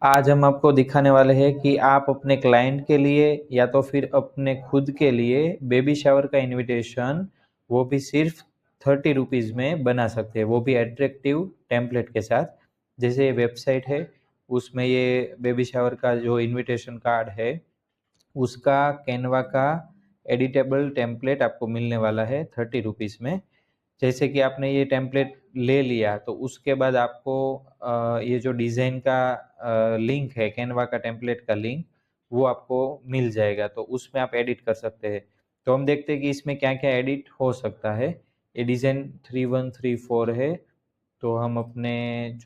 आज हम आपको दिखाने वाले हैं कि आप अपने क्लाइंट के लिए या तो फिर अपने खुद के लिए बेबी शावर का इनविटेशन वो भी सिर्फ 30 रुपीज़ में बना सकते हैं, वो भी अट्रैक्टिव टेम्पलेट के साथ। जैसे ये वेबसाइट है, उसमें ये बेबी शावर का जो इनविटेशन कार्ड है उसका कैनवा का एडिटेबल टेम्पलेट आपको मिलने वाला है 30 रुपीज़ में। जैसे कि आपने ये टेम्पलेट ले लिया तो उसके बाद आपको ये जो डिज़ाइन का लिंक है, कैनवा का टेम्पलेट का लिंक, वो आपको मिल जाएगा, तो उसमें आप एडिट कर सकते हैं। तो हम देखते हैं कि इसमें क्या क्या एडिट हो सकता है। ये डिज़ाइन 3134 है, तो हम अपने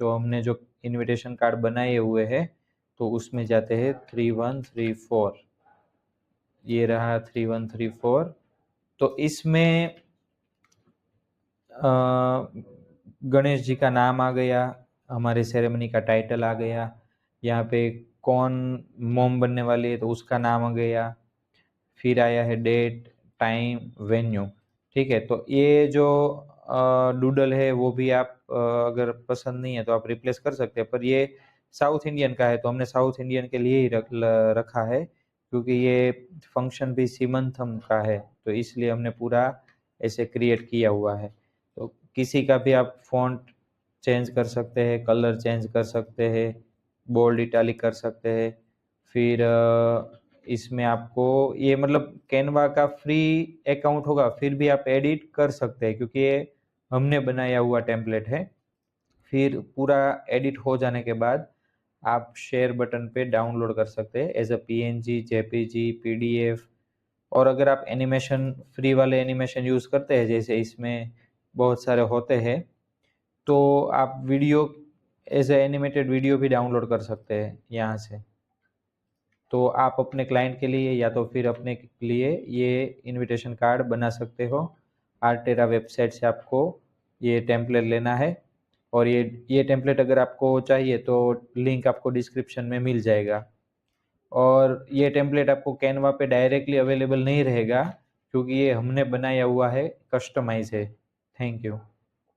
हमने जो इनविटेशन कार्ड बनाए हुए हैं तो उसमें जाते हैं 3134। ये रहा 3134। तो इसमें गणेश जी का नाम आ गया, हमारे सेरेमनी का टाइटल आ गया, यहाँ पे कौन मोम बनने वाली है तो उसका नाम आ गया, फिर आया है डेट, टाइम, वेन्यू। ठीक है, तो ये जो डूडल है वो भी आप अगर पसंद नहीं है तो आप रिप्लेस कर सकते हैं, पर ये साउथ इंडियन का है तो हमने साउथ इंडियन के लिए ही रखा है, क्योंकि ये फंक्शन भी सीमंथम का है तो इसलिए हमने पूरा ऐसे क्रिएट किया हुआ है। तो किसी का भी आप फॉन्ट चेंज कर सकते हैं, कलर चेंज कर सकते हैं, बोल्ड इटैलिक कर सकते हैं। फिर इसमें आपको ये मतलब कैनवा का फ्री अकाउंट होगा फिर भी आप एडिट कर सकते हैं, क्योंकि ये हमने बनाया हुआ टेम्पलेट है। फिर पूरा एडिट हो जाने के बाद आप शेयर बटन पे डाउनलोड कर सकते हैं as a PNG, JPG, PDF. और अगर आप एनिमेशन, फ्री वाले एनिमेशन यूज़ करते हैं जैसे इसमें बहुत सारे होते हैं, तो आप video as a animated video भी डाउनलोड कर सकते हैं यहाँ से। तो आप अपने क्लाइंट के लिए या तो फिर अपने लिए ये इनविटेशन कार्ड बना सकते हो। आर्टेरा वेबसाइट से आपको ये टेम्पलेट लेना है, और ये टेम्पलेट अगर आपको चाहिए तो लिंक आपको डिस्क्रिप्शन में मिल जाएगा। और ये टेम्पलेट आपको कैनवा पे डायरेक्टली अवेलेबल नहीं रहेगा, क्योंकि ये हमने बनाया हुआ है, कस्टमाइज है। Thank you.